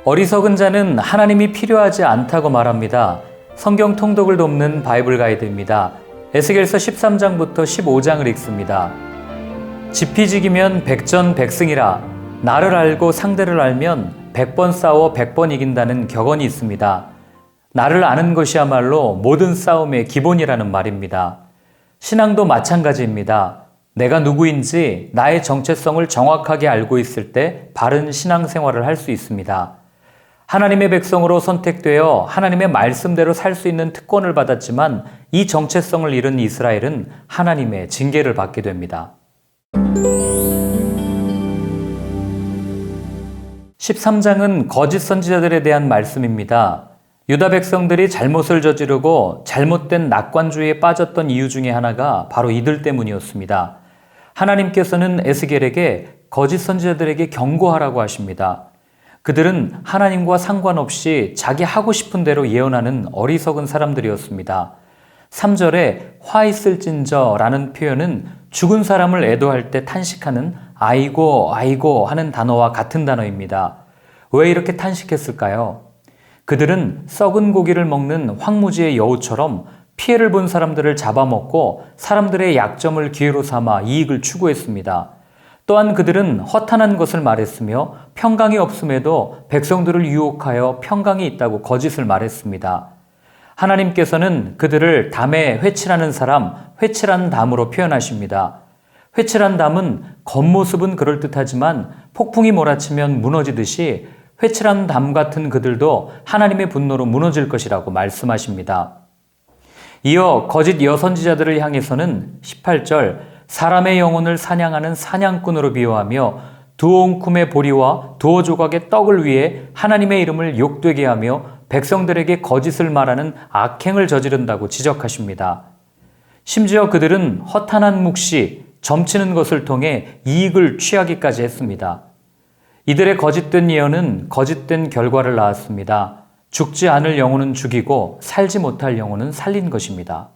어리석은 자는 하나님이 필요하지 않다고 말합니다. 성경 통독을 돕는 바이블 가이드입니다. 에스겔서 13장부터 15장을 읽습니다. 지피지기면 백전백승이라. 나를 알고 상대를 알면 100번 싸워 100번 이긴다는 격언이 있습니다. 나를 아는 것이야말로 모든 싸움의 기본이라는 말입니다. 신앙도 마찬가지입니다. 내가 누구인지 나의 정체성을 정확하게 알고 있을 때 바른 신앙생활을 할 수 있습니다. 하나님의 백성으로 선택되어 하나님의 말씀대로 살 수 있는 특권을 받았지만 이 정체성을 잃은 이스라엘은 하나님의 징계를 받게 됩니다. 13장은 거짓 선지자들에 대한 말씀입니다. 유다 백성들이 잘못을 저지르고 잘못된 낙관주의에 빠졌던 이유 중에 하나가 바로 이들 때문이었습니다. 하나님께서는 에스겔에게 거짓 선지자들에게 경고하라고 하십니다. 그들은 하나님과 상관없이 자기 하고 싶은 대로 예언하는 어리석은 사람들이었습니다. 3절에 화 있을진저 라는 표현은 죽은 사람을 애도할 때 탄식하는 아이고 아이고 하는 단어와 같은 단어입니다. 왜 이렇게 탄식했을까요? 그들은 썩은 고기를 먹는 황무지의 여우처럼 피해를 본 사람들을 잡아먹고 사람들의 약점을 기회로 삼아 이익을 추구했습니다. 또한 그들은 허탄한 것을 말했으며 평강이 없음에도 백성들을 유혹하여 평강이 있다고 거짓을 말했습니다. 하나님께서는 그들을 담에 회칠하는 사람, 회칠한 담으로 표현하십니다. 회칠한 담은 겉모습은 그럴듯하지만 폭풍이 몰아치면 무너지듯이 회칠한 담 같은 그들도 하나님의 분노로 무너질 것이라고 말씀하십니다. 이어 거짓 여선지자들을 향해서는 18절 사람의 영혼을 사냥하는 사냥꾼으로 비유하며 두옹쿰의 보리와 두어 조각의 떡을 위해 하나님의 이름을 욕되게 하며 백성들에게 거짓을 말하는 악행을 저지른다고 지적하십니다. 심지어 그들은 허탄한 묵시, 점치는 것을 통해 이익을 취하기까지 했습니다. 이들의 거짓된 예언은 거짓된 결과를 낳았습니다. 죽지 않을 영혼은 죽이고 살지 못할 영혼은 살린 것입니다.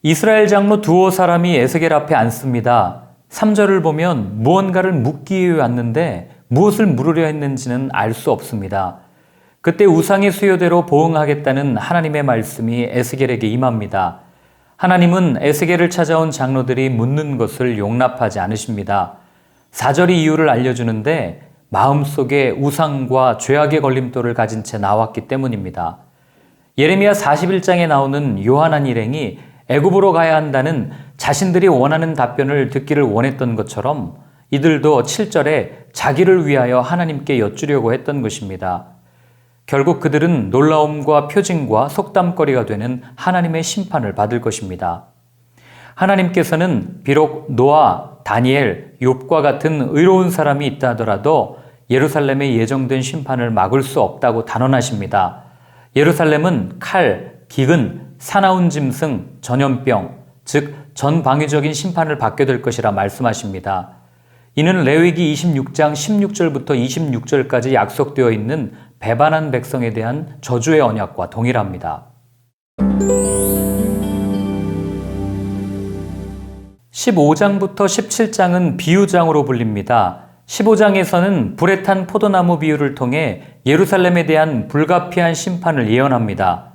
이스라엘 장로 두어 사람이 에스겔 앞에 앉습니다. 3절을 보면 무언가를 묻기 위해 왔는데 무엇을 물으려 했는지는 알 수 없습니다. 그때 우상의 수요대로 보응하겠다는 하나님의 말씀이 에스겔에게 임합니다. 하나님은 에스겔을 찾아온 장로들이 묻는 것을 용납하지 않으십니다. 4절이 이유를 알려주는데 마음속에 우상과 죄악의 걸림돌을 가진 채 나왔기 때문입니다. 예레미야 41장에 나오는 요한한 일행이 애굽으로 가야 한다는 자신들이 원하는 답변을 듣기를 원했던 것처럼 이들도 7절에 자기를 위하여 하나님께 여쭈려고 했던 것입니다. 결국 그들은 놀라움과 표징과 속담거리가 되는 하나님의 심판을 받을 것입니다. 하나님께서는 비록 노아, 다니엘, 욥과 같은 의로운 사람이 있다 하더라도 예루살렘에 예정된 심판을 막을 수 없다고 단언하십니다. 예루살렘은 칼, 기근, 사나운 짐승, 전염병, 즉 전방위적인 심판을 받게 될 것이라 말씀하십니다. 이는 레위기 26장 16절부터 26절까지 약속되어 있는 배반한 백성에 대한 저주의 언약과 동일합니다. 15장부터 17장은 비유장으로 불립니다. 15장에서는 불에 탄 포도나무 비유를 통해 예루살렘에 대한 불가피한 심판을 예언합니다.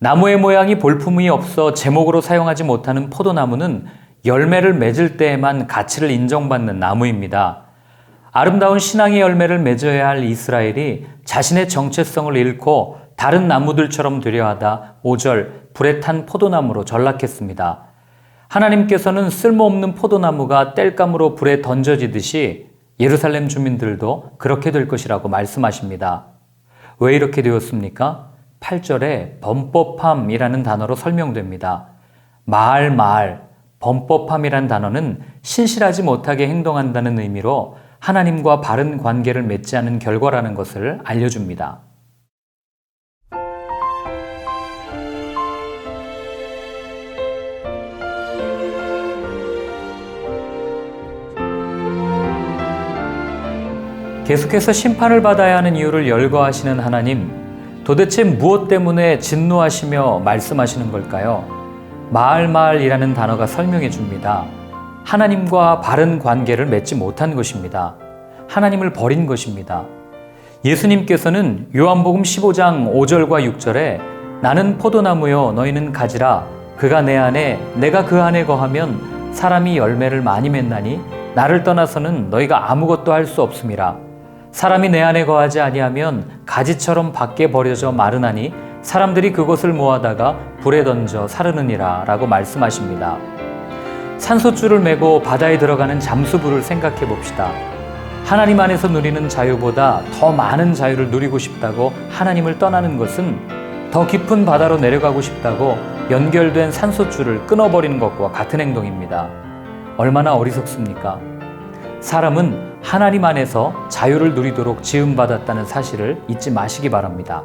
나무의 모양이 볼품이 없어 제목으로 사용하지 못하는 포도나무는 열매를 맺을 때에만 가치를 인정받는 나무입니다. 아름다운 신앙의 열매를 맺어야 할 이스라엘이 자신의 정체성을 잃고 다른 나무들처럼 되려 하다 5절 불에 탄 포도나무로 전락했습니다. 하나님께서는 쓸모없는 포도나무가 땔감으로 불에 던져지듯이 예루살렘 주민들도 그렇게 될 것이라고 말씀하십니다. 왜 이렇게 되었습니까? 8절에 범법함이라는 단어로 설명됩니다. 마알, 범법함이란 단어는 신실하지 못하게 행동한다는 의미로 하나님과 바른 관계를 맺지 않은 결과라는 것을 알려줍니다. 계속해서 심판을 받아야 하는 이유를 열거하시는 하나님, 도대체 무엇 때문에 진노하시며 말씀하시는 걸까요? 마알이라는 단어가 설명해 줍니다. 하나님과 바른 관계를 맺지 못한 것입니다. 하나님을 버린 것입니다. 예수님께서는 요한복음 15장 5절과 6절에 나는 포도나무요 너희는 가지라 그가 내 안에 내가 그 안에 거하면 사람이 열매를 많이 맺나니 나를 떠나서는 너희가 아무것도 할 수 없음이라. 사람이 내 안에 거하지 아니하면 가지처럼 밖에 버려져 마르나니 사람들이 그것을 모아다가 불에 던져 사르느니라 라고 말씀하십니다. 산소줄을 메고 바다에 들어가는 잠수부를 생각해 봅시다. 하나님 안에서 누리는 자유보다 더 많은 자유를 누리고 싶다고 하나님을 떠나는 것은 더 깊은 바다로 내려가고 싶다고 연결된 산소줄을 끊어버리는 것과 같은 행동입니다. 얼마나 어리석습니까? 사람은 하나님 안에서 자유를 누리도록 지음받았다는 사실을 잊지 마시기 바랍니다.